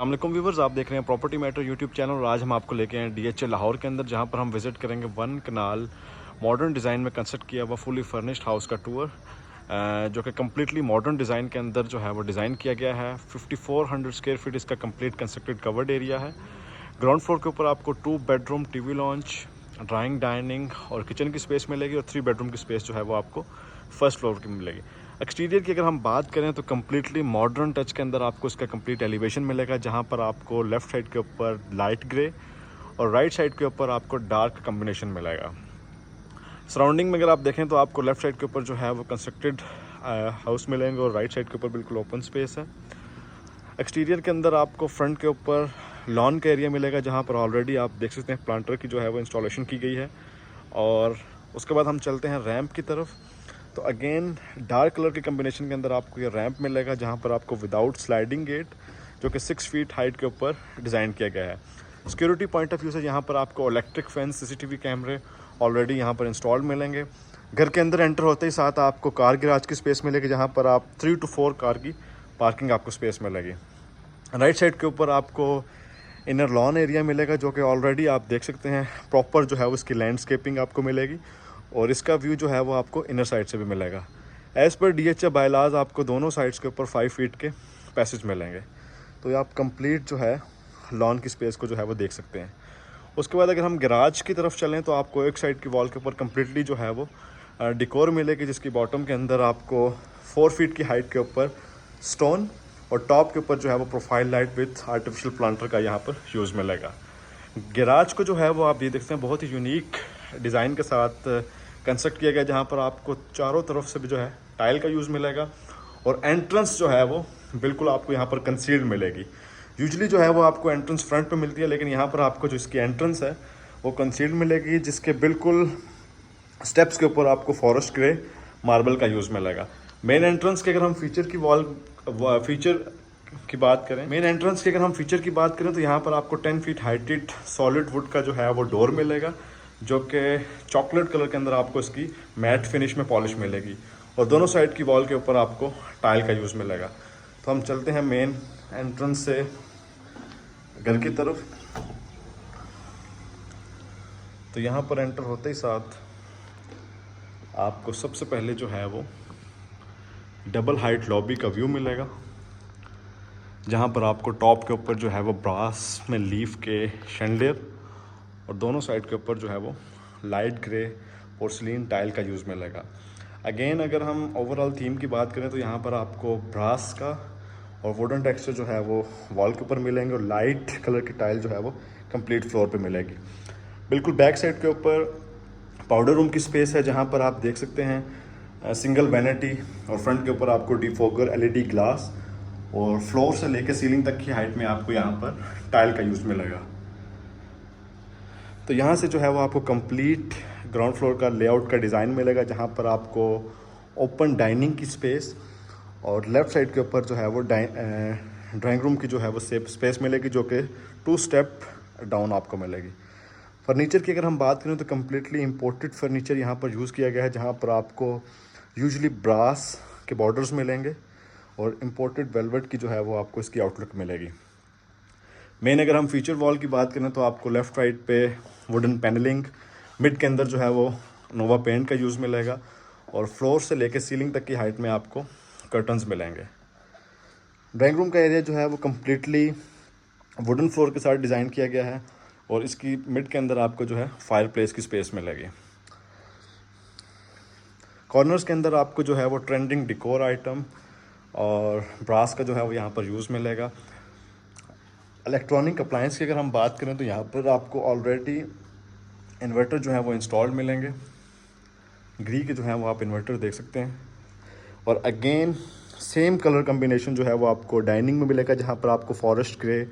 अस्सलामुअलैकुम व्यूवर्स, आप देख रहे हैं प्रॉपर्टी मैटर यूट्यूब चैनल और आज हम आपको लेके आए हैं डीएचए लाहौर के अंदर, जहां पर हम विजिट करेंगे वन कनाल मॉडर्न डिज़ाइन में कंस्ट्रक्ट किया हुआ फुली फर्निश्ड हाउस का टूर, जो कि कम्प्लीटली मॉडर्न डिज़ाइन के अंदर जो है वो डिज़ाइन किया गया है। 5400 स्क्वायर फीट इसका कंप्लीट कंस्ट्रक्टेड कवर्ड एरिया है। ग्राउंड फ्लोर के ऊपर आपको 2 bedroom, TV launch, drawing, dining और किचन की स्पेस मिलेगी और 3 बेडरूम की स्पेस जो है वो आपको फर्स्ट फ्लोर की मिलेगी। एक्सटीरियर की अगर हम बात करें तो कम्प्लीटली मॉडर्न टच के अंदर आपको इसका कंप्लीट एलिवेशन मिलेगा, जहां पर आपको लेफ़्ट साइड के ऊपर लाइट ग्रे और राइट साइड के ऊपर आपको डार्क कॉम्बिनेशन मिलेगा। सराउंडिंग में अगर आप देखें तो आपको लेफ़्ट साइड के ऊपर जो है वो कंस्ट्रक्टेड हाउस मिलेंगे और राइट साइड के ऊपर बिल्कुल ओपन स्पेस है। एक्सटीरियर के अंदर आपको फ्रंट के ऊपर लॉन का एरिया मिलेगा, जहाँ पर ऑलरेडी आप देख सकते हैं प्लांटर की जो है वो इंस्टॉलेशन की गई है। और उसके बाद हम चलते हैं रैंप की तरफ। तो अगेन डार्क कलर के कम्बिनेशन के अंदर आपको ये रैंप मिलेगा, जहाँ पर आपको विदाउट स्लाइडिंग गेट जो कि 6 फीट हाइट के ऊपर डिज़ाइन किया गया है। सिक्योरिटी पॉइंट ऑफ व्यू से यहाँ पर आपको इलेक्ट्रिक फेंस, सीसीटीवी कैमरे ऑलरेडी यहाँ पर इंस्टॉल्ड मिलेंगे। घर के अंदर एंटर होते ही साथ आपको कार गैराज की स्पेस मिलेगी, जहाँ पर आप 3 to 4 कार की पार्किंग आपको स्पेस मिलेगी। राइट साइड के ऊपर आपको इनर लॉन एरिया मिलेगा, जो कि ऑलरेडी आप देख सकते हैं प्रॉपर जो है वो इसकी लैंडस्केपिंग आपको मिलेगी और इसका व्यू जो है वो आपको इनर साइड से भी मिलेगा। एज़ पर डीएचए बायलाज आपको दोनों साइड्स के ऊपर 5 फीट के पैसेज मिलेंगे। तो ये आप कंप्लीट जो है लॉन की स्पेस को जो है वो देख सकते हैं। उसके बाद अगर हम गैराज की तरफ चलें तो आपको एक साइड की वॉल के ऊपर कम्प्लीटली जो है वो डिकोर मिलेगी, जिसकी बॉटम के अंदर आपको 4 फीट की हाइट के ऊपर स्टोन और टॉप के ऊपर जो है वो profile light with artificial planter का यहाँ पर यूज़ मिलेगा। गैराज को जो है वो आप ये देखते हैं बहुत ही यूनिक डिज़ाइन के साथ कंस्ट्रक्ट किया गया, जहाँ पर आपको चारों तरफ से भी जो है टाइल का यूज़ मिलेगा और एंट्रेंस जो है वो बिल्कुल आपको यहाँ पर कंसील्ड मिलेगी। यूजुअली जो है वो आपको एंट्रेंस फ्रंट पे मिलती है, लेकिन यहाँ पर आपको जो इसकी एंट्रेंस है वो कंसील्ड मिलेगी, जिसके बिल्कुल स्टेप्स के ऊपर आपको फॉरेस्ट ग्रे मार्बल का यूज़ मिलेगा। मेन एंट्रेंस की अगर हम फीचर की बात करें तो यहाँ पर आपको 10 फीट हाइटेड सॉलिड वुड का जो है वो डोर मिलेगा, जो कि चॉकलेट कलर के अंदर आपको इसकी मैट फिनिश में पॉलिश मिलेगी और दोनों साइड की वॉल के ऊपर आपको टाइल का यूज़ मिलेगा। तो हम चलते हैं मेन एंट्रेंस से घर की तरफ। तो यहाँ पर एंटर होते ही साथ आपको सबसे पहले जो है वो डबल हाइट लॉबी का व्यू मिलेगा, जहाँ पर आपको टॉप के ऊपर जो है वो ब्रास में लीफ के शैंडलियर और दोनों साइड के ऊपर जो है वो लाइट ग्रे पोर्सलिन टाइल का यूज़ मिलेगा। अगेन अगर हम ओवरऑल थीम की बात करें तो यहाँ पर आपको ब्रास का और वुडन टेक्सचर जो है वो वॉल के ऊपर मिलेंगे और लाइट कलर की टाइल जो है वो कंप्लीट फ्लोर पे मिलेगी। बिल्कुल बैक साइड के ऊपर पाउडर रूम की स्पेस है, जहाँ पर आप देख सकते हैं सिंगल वैनिटी और फ्रंट के ऊपर आपको डिफोगर एलईडी ग्लास और फ्लोर से लेकर सीलिंग तक की हाइट में आपको यहाँ पर टाइल का यूज़ मिलेगा। तो यहाँ से जो है वो आपको कंप्लीट ग्राउंड फ्लोर का लेआउट का डिज़ाइन मिलेगा, जहाँ पर आपको ओपन डाइनिंग की स्पेस और लेफ़्ट साइड के ऊपर जो है वो ड्राइंग रूम की जो है वो स्पेस मिलेगी, जो कि 2 स्टेप डाउन आपको मिलेगी। फर्नीचर की अगर हम बात करें तो कम्प्लीटली इम्पोर्टेड फर्नीचर यहाँ पर यूज़ किया गया है, जहाँ पर आपको यूजुअली ब्रास के बॉर्डर्स मिलेंगे और इम्पोर्टेड वेलवेट की जो है वो आपको इसकी आउटलुक मिलेगी। मेन अगर हम फीचर वॉल की बात करें तो आपको लेफ़्ट राइट पे वुडन पैनलिंग, मिड के अंदर जो है वो नोवा पेंट का यूज़ मिलेगा और फ्लोर से लेकर सीलिंग तक की हाइट में आपको कर्टन्स मिलेंगे। ड्राइंग रूम का एरिया जो है वो कम्प्लीटली वुडन फ्लोर के साथ डिज़ाइन किया गया है और इसकी मिड के अंदर आपको जो है फायर प्लेस की स्पेस मिलेगी। कॉर्नर्स के अंदर आपको जो है वो ट्रेंडिंग डिकोर आइटम और ब्रास का जो है वो यहाँ पर यूज़ मिलेगा। इलेक्ट्रॉनिक अप्लायंस की अगर हम बात करें तो यहाँ पर आपको ऑलरेडी इन्वर्टर जो है वो इंस्टॉल्ड मिलेंगे। ग्री के जो है वो आप इन्वर्टर देख सकते हैं और अगेन सेम कलर कम्बिनेशन जो है वो आपको डाइनिंग में मिलेगा, जहाँ पर आपको फॉरेस्ट ग्रे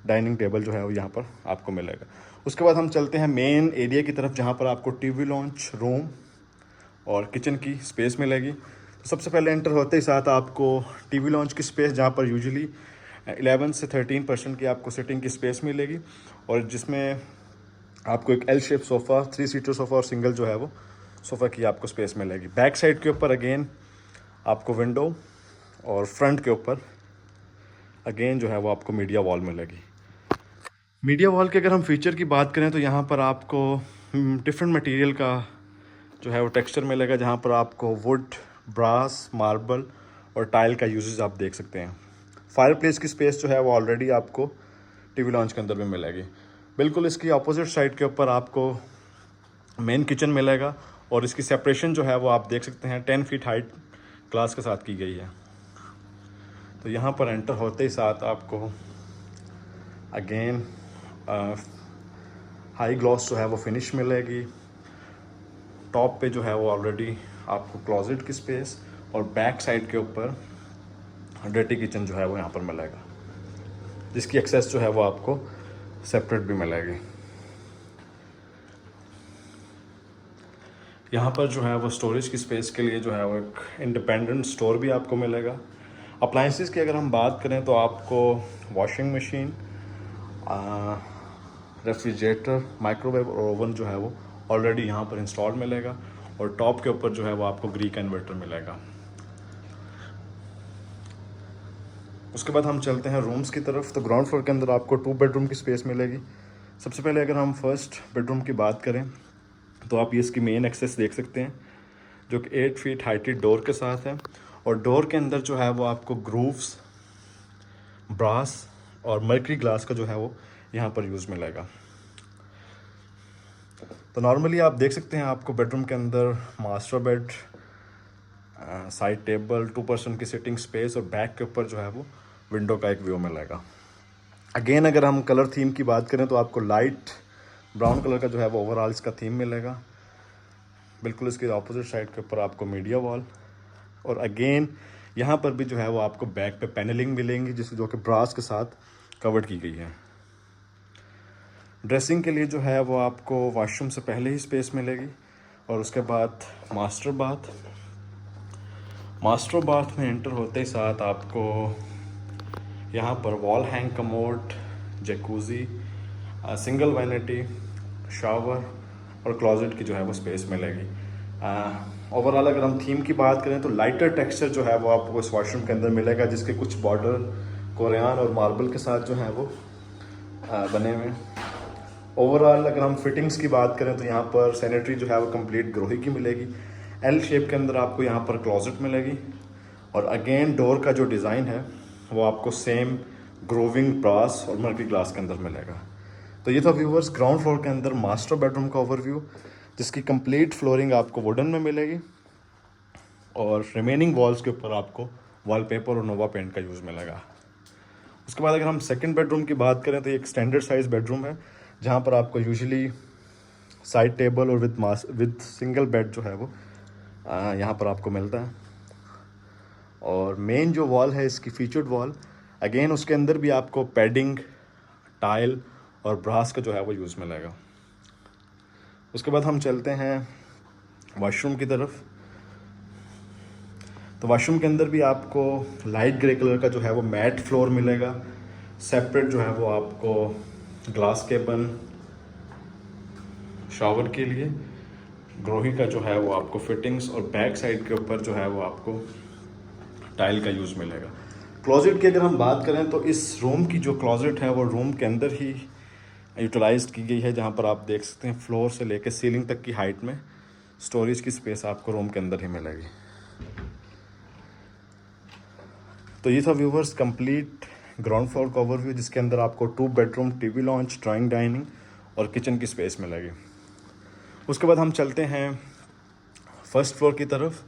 डाइनिंग टेबल जो है वो यहाँ पर आपको मिलेगा। उसके बाद हम चलते हैं मेन एरिया की तरफ, जहाँ पर आपको टीवी लॉन्च, रूम और किचन की स्पेस मिलेगी। तो सबसे पहले एंटर होते ही साथ आपको टीवी लॉन्च की स्पेस, जहाँ पर यूजुअली 11 से 13% की आपको सिटिंग की स्पेस मिलेगी और जिसमें आपको एक L shape sofa, 3 seater sofa और सिंगल जो है वो सोफ़ा की आपको स्पेस मिलेगी। बैक साइड के ऊपर अगेन आपको विंडो और फ्रंट के ऊपर अगेन जो है वो आपको मीडिया वॉल मिलेगी। मीडिया वॉल के अगर हम फीचर की बात करें तो यहाँ पर आपको डिफरेंट मटेरियल का जो है वो टेक्सचर मिलेगा, जहाँ पर आपको वुड, ब्रास, मार्बल और टाइल का यूजेस आप देख सकते हैं। फायर प्लेस की स्पेस जो है वो ऑलरेडी आपको टीवी लॉन्च के अंदर भी मिलेगी। बिल्कुल इसकी अपोजिट साइड के ऊपर आपको मेन किचन मिलेगा और इसकी सेपरेशन जो है वो आप देख सकते हैं 10 फीट हाइट ग्लास के साथ की गई है। तो यहाँ पर एंटर होते ही साथ आपको अगेन हाई ग्लॉस जो है वो फिनिश मिलेगी। टॉप पे जो है वो ऑलरेडी आपको क्लोजेट की स्पेस और बैक साइड के ऊपर डर्टी किचन जो है वो यहाँ पर मिलेगा, जिसकी एक्सेस जो है वो आपको सेपरेट भी मिलेगी। यहाँ पर जो है वो स्टोरेज की स्पेस के लिए जो है वो एक इंडिपेंडेंट स्टोर भी आपको मिलेगा। अप्लाइंसेस की अगर हम बात करें तो आपको वॉशिंग मशीन, रेफ्रिजरेटर, माइक्रोवेव और ओवन जो है वो ऑलरेडी यहाँ पर इंस्टॉल मिलेगा और टॉप के ऊपर जो है वो आपको ग्रीक इन्वर्टर मिलेगा। उसके बाद हम चलते हैं रूम्स की तरफ। तो ग्राउंड फ्लोर के अंदर आपको 2 बेडरूम की स्पेस मिलेगी। सबसे पहले अगर हम फर्स्ट बेडरूम की बात करें तो आप ये इसकी मेन एक्सेस देख सकते हैं, जो कि 8 फीट हाइटेड डोर के साथ है और डोर के अंदर जो है वो आपको ग्रूव्स, ब्रास और मर्करी ग्लास का जो है वो यहाँ पर यूज़ मिलेगा। तो नॉर्मली आप देख सकते हैं आपको बेडरूम के अंदर master bed, side table, 2 person की सिटिंग स्पेस और बैक के ऊपर जो है वो विंडो का एक व्यू मिलेगा। अगेन अगर हम कलर थीम की बात करें तो आपको लाइट ब्राउन कलर का जो है वो ओवरऑल इसका थीम मिलेगा। बिल्कुल इसके अपोजिट साइड के ऊपर आपको मीडिया वॉल और अगेन यहाँ पर भी जो है वो आपको बैक पे पैनलिंग मिलेंगी, जो कि ब्रास के साथ कवर्ड की गई है। ड्रेसिंग के लिए जो है वो आपको वॉशरूम से पहले ही स्पेस मिलेगी और उसके बाद मास्टर बाथ में एंटर होते ही साथ आपको यहाँ पर wall hang commode, jacuzzi, single vanity, shower और क्लोजेट की जो है वो स्पेस मिलेगी। ओवरऑल अगर हम थीम की बात करें तो लाइटर टेक्सचर जो है वो आपको इस वॉशरूम के अंदर मिलेगा, जिसके कुछ बॉर्डर कोरियान और मार्बल के साथ जो है वो बने हुए। ओवरऑल अगर हम फिटिंग्स की बात करें तो यहाँ पर सैनिटरी जो है वो कंप्लीट ग्रोही की मिलेगी। एल शेप के अंदर आपको यहाँ पर क्लोजेट मिलेगी और अगेन डोर का जो डिज़ाइन है वो आपको सेम ग्रोविंग ब्रास और मर्करी ग्लास के अंदर मिलेगा। तो ये था व्यूवर्स ग्राउंड फ्लोर के अंदर मास्टर बेडरूम का ओवरव्यू, जिसकी कंप्लीट फ्लोरिंग आपको वुडन में मिलेगी और रिमेनिंग वॉल्स के ऊपर आपको वॉलपेपर और नोवा पेंट का यूज़ मिलेगा। उसके बाद अगर हम सेकंड बेडरूम की बात करें तो ये एक स्टैंडर्ड साइज़ बेडरूम है, जहाँ पर आपको यूजुअली साइड टेबल और विद सिंगल बेड जो है वो यहाँ पर आपको मिलता है। और मेन जो वॉल है इसकी फीचर्ड वॉल, अगेन उसके अंदर भी आपको पैडिंग, टाइल और ब्रास का जो है वो यूज़ मिलेगा। उसके बाद हम चलते हैं वॉशरूम की तरफ। तो वॉशरूम के अंदर भी आपको लाइट ग्रे कलर का जो है वो मैट फ्लोर मिलेगा। सेपरेट जो है वो आपको ग्लास केबन शावर के लिए, ग्रोही का जो है वो आपको फिटिंग्स और बैक साइड के ऊपर जो है वो आपको टाइल का यूज़ मिलेगा। क्लोजेट की अगर हम बात करें तो इस रूम की जो क्लोजेट है वो रूम के अंदर ही यूटिलाइज की गई है, जहाँ पर आप देख सकते हैं फ्लोर से लेकर सीलिंग तक की हाइट में स्टोरेज की स्पेस आपको रूम के अंदर ही मिलेगी। तो ये था व्यूवर्स कंप्लीट ग्राउंड फ्लोर का ओवरव्यू, जिसके अंदर आपको 2 bedroom, TV launch, drawing dining और किचन की स्पेस मिलेगी। उसके बाद हम चलते हैं फर्स्ट फ्लोर की तरफ।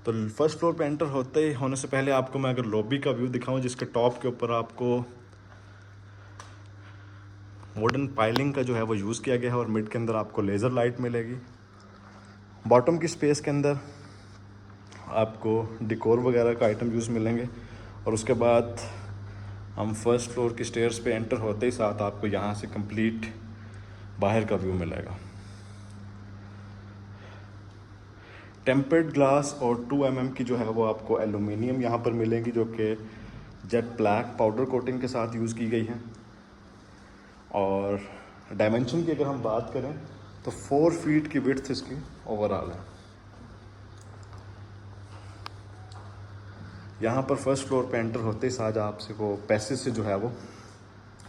तो फर्स्ट फ्लोर पे एंटर होने से पहले आपको मैं अगर लॉबी का व्यू दिखाऊं, जिसके टॉप के ऊपर आपको वुडन पाइलिंग का जो है वो यूज़ किया गया है और मिड के अंदर आपको लेज़र लाइट मिलेगी। बॉटम की स्पेस के अंदर आपको डिकोर वगैरह का आइटम यूज़ मिलेंगे और उसके बाद हम फर्स्ट फ्लोर की स्टेयर्स पे एंटर होते ही साथ आपको यहाँ से कंप्लीट बाहर का व्यू मिलेगा। टेम्पर्ड ग्लास और 2 mm की जो है वो आपको एल्यूमिनियम यहाँ पर मिलेंगी, जो कि जेट ब्लैक पाउडर कोटिंग के साथ यूज़ की गई है। और डायमेंशन की अगर हम बात करें तो 4 फीट की विड्थ इसकी ओवरऑल है। यहाँ पर फर्स्ट फ्लोर पे एंटर होते ही साथ आपसे को पैसेज से जो है वो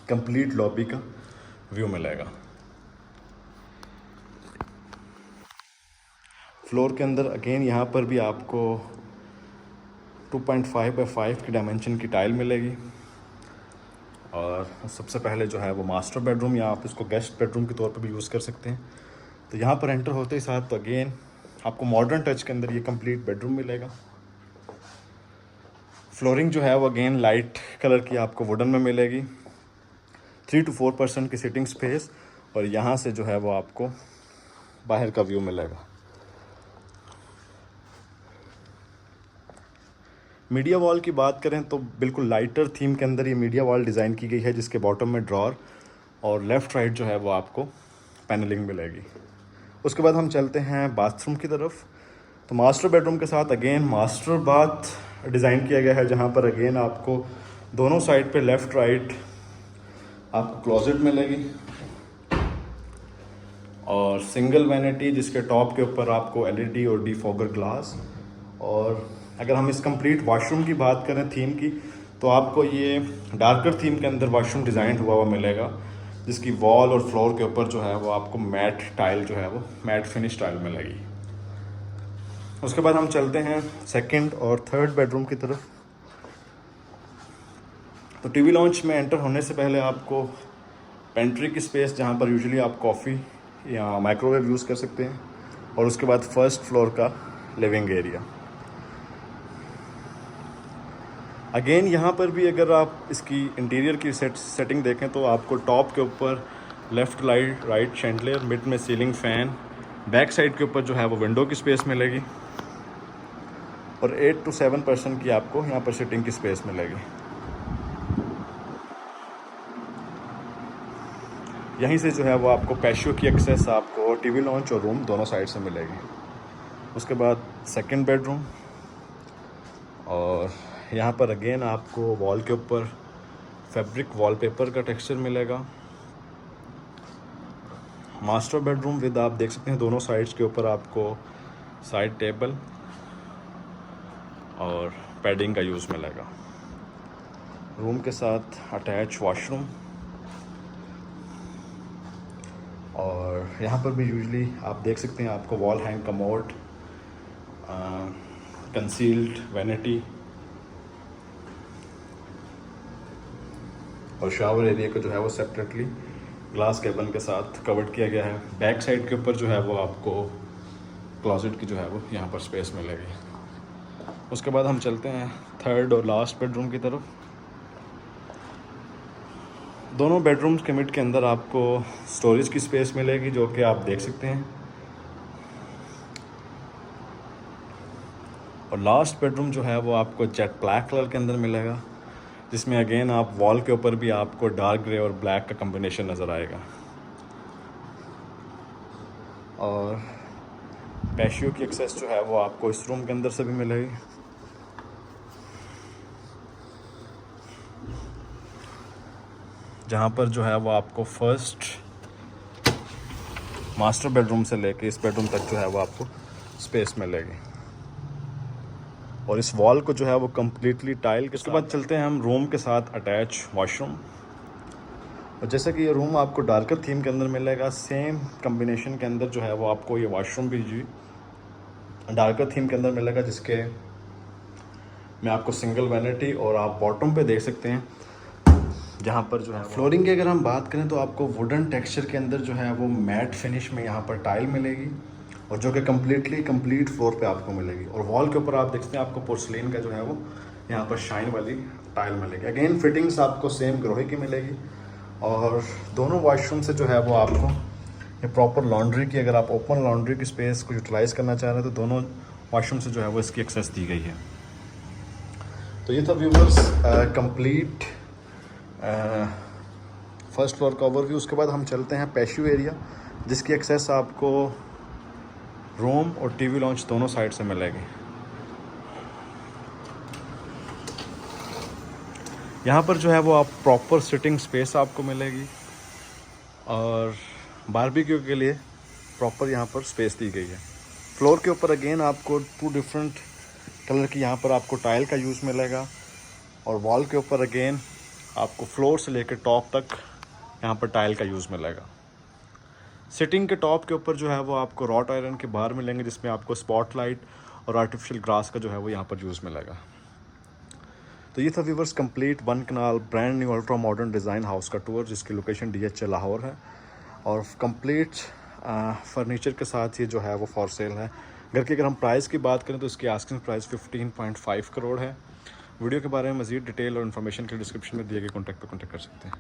कंप्लीट लॉबी का व्यू मिलेगा। फ्लोर के अंदर अगेन यहाँ पर भी आपको 2.5 बाई 5 की डायमेंशन की टाइल मिलेगी। और सबसे पहले जो है वो मास्टर बेडरूम, या आप इसको गेस्ट बेडरूम के तौर पर भी यूज़ कर सकते हैं। तो यहाँ पर एंटर होते ही साथ तो अगेन आपको मॉडर्न टच के अंदर ये कंप्लीट बेडरूम मिलेगा। फ्लोरिंग जो है वो अगेन लाइट कलर की आपको वुडन में मिलेगी। 3 to 4% की सिटिंग स्पेस, और यहाँ से जो है वो आपको बाहर का व्यू मिलेगा। मीडिया वॉल की बात करें तो बिल्कुल लाइटर थीम के अंदर ये मीडिया वॉल डिज़ाइन की गई है, जिसके बॉटम में ड्रॉर और लेफ़्ट राइट जो है वो आपको पैनलिंग मिलेगी। उसके बाद हम चलते हैं बाथरूम की तरफ। तो मास्टर बेडरूम के साथ अगेन मास्टर बाथ डिज़ाइन किया गया है, जहाँ पर अगेन आपको दोनों साइड पे लेफ़्ट राइट आपको क्लोजेट मिलेगी और सिंगल वैनिटी, जिसके टॉप के ऊपर आपको LED और डिफॉगर ग्लास। और अगर हम इस कंप्लीट वॉशरूम की बात करें थीम की, तो आपको ये डार्कर थीम के अंदर वॉशरूम डिज़ाइन हुआ हुआ मिलेगा, जिसकी वॉल और फ्लोर के ऊपर जो है वो आपको मैट टाइल जो है वो मैट फिनिश टाइल मिलेगी। उसके बाद हम चलते हैं सेकंड और थर्ड बेडरूम की तरफ। तो टीवी लॉन्च में एंटर होने से पहले आपको पेंट्री की स्पेस, जहाँ पर यूजुअली आप कॉफ़ी या माइक्रोवेव यूज़ कर सकते हैं, और उसके बाद फर्स्ट फ्लोर का लिविंग एरिया। अगेन यहाँ पर भी अगर आप इसकी इंटीरियर की सेटिंग देखें तो आपको टॉप के ऊपर लेफ़्ट राइट शैंडलियर, मिड में सीलिंग फ़ैन, बैक साइड के ऊपर जो है वो विंडो की स्पेस मिलेगी, और 8 to 7% की आपको यहाँ पर सिटिंग की स्पेस मिलेगी। यहीं से जो है वो आपको पैशियो की एक्सेस आपको टीवी लॉन्च और रूम दोनों साइड से मिलेगी। उसके बाद सेकंड बेडरूम, और यहाँ पर अगेन आपको वॉल के ऊपर फैब्रिक वॉलपेपर का टेक्सचर मिलेगा। मास्टर बेडरूम विद आप देख सकते हैं दोनों साइड्स के ऊपर आपको साइड टेबल और पैडिंग का यूज़ मिलेगा। रूम के साथ अटैच वॉशरूम, और यहाँ पर भी यूजुअली आप देख सकते हैं आपको wall hang commode, concealed vanity और शावर एरिया को जो है वो सेपरेटली ग्लास केबन के साथ कवर्ड किया गया है। बैक साइड के ऊपर जो है वो आपको क्लोजेट की जो है वो यहाँ पर स्पेस मिलेगी। उसके बाद हम चलते हैं थर्ड और लास्ट बेडरूम की तरफ। दोनों बेडरूम्स के मिड के अंदर आपको स्टोरेज की स्पेस मिलेगी, जो कि आप देख सकते हैं। और लास्ट बेडरूम जो है वो आपको जेट ब्लैक कलर के अंदर मिलेगा, जिसमें अगेन आप वॉल के ऊपर भी आपको डार्क ग्रे और ब्लैक का कॉम्बिनेशन नज़र आएगा। और पैशियो की एक्सेस जो है वो आपको इस रूम के अंदर से भी मिलेगी। जहाँ पर जो है वो आपको फर्स्ट मास्टर बेडरूम से लेके इस बेडरूम तक जो है वो आपको स्पेस मिलेगी, और इस वॉल को जो है वो कम्प्लीटली टाइल के। उसके बाद चलते हैं हम रूम के साथ अटैच वॉशरूम। और जैसे कि ये रूम आपको डार्कर थीम के अंदर मिलेगा, सेम कम्बिनेशन के अंदर जो है वो आपको ये वॉशरूम भी जी डार्कर थीम के अंदर मिलेगा, जिसके में आपको सिंगल वैनिटी, और आप बॉटम पे देख सकते हैं जहाँ पर जो है फ्लोरिंग की अगर हम बात करें तो आपको वुडन टेक्सचर के अंदर जो है वो मैट फिनिश में यहाँ पर टाइल मिलेगी, और जो कि कंप्लीट फ्लोर पे आपको मिलेगी। और वॉल के ऊपर आप देखते हैं आपको पोर्सलिन का जो है वो यहाँ पर शाइन वाली टाइल मिलेगी। अगेन फिटिंग्स आपको सेम ग्रोहे की मिलेगी, और दोनों वॉशरूम से जो है वो आपको ये प्रॉपर लॉन्ड्री की, अगर आप ओपन लॉन्ड्री की स्पेस को यूटिलाइज़ करना चाह रहे हैं तो दोनों वॉशरूम से जो है वो इसकी एक्सेस दी गई है। तो ये था व्यूवर्स कंप्लीट फर्स्ट फ्लोर का ओवरव्यू। उसके बाद हम चलते हैं पैशियो एरिया, जिसकी एक्सेस आपको रूम और टीवी लॉन्च दोनों साइड से मिलेगी। यहाँ पर जो है वो आप प्रॉपर सिटिंग स्पेस आपको मिलेगी, और बारबेक्यू के लिए प्रॉपर यहाँ पर स्पेस दी गई है। फ्लोर के ऊपर अगेन आपको 2 डिफरेंट कलर की यहाँ पर आपको टाइल का यूज़ मिलेगा और वॉल के ऊपर अगेन आपको फ्लोर से लेकर टॉप तक यहाँ पर टाइल का यूज़ मिलेगा। सिटिंग के टॉप के ऊपर जो है वो आपको रॉट आयरन के बार मिलेंगे, जिसमें आपको स्पॉटलाइट और आर्टिफिशियल ग्रास का जो है वो यहाँ पर यूज़ मिलेगा। तो ये था viewers complete 1 kanal brand new ultra modern design house का टूर, जिसकी लोकेशन DHA लाहौर है और कंप्लीट फर्नीचर के साथ ये जो है वो फॉर सेल है। घर की अगर हम प्राइस की बात करें तो इसकी आस्किंग प्राइस 15.5 करोड़ है। वीडियो के बारे में मज़ीद डिटेल और इन्फॉर्मेशन के डिस्क्रिप्शन में दिए गए कॉन्टैक्ट पर कॉन्टैक्ट कर सकते हैं।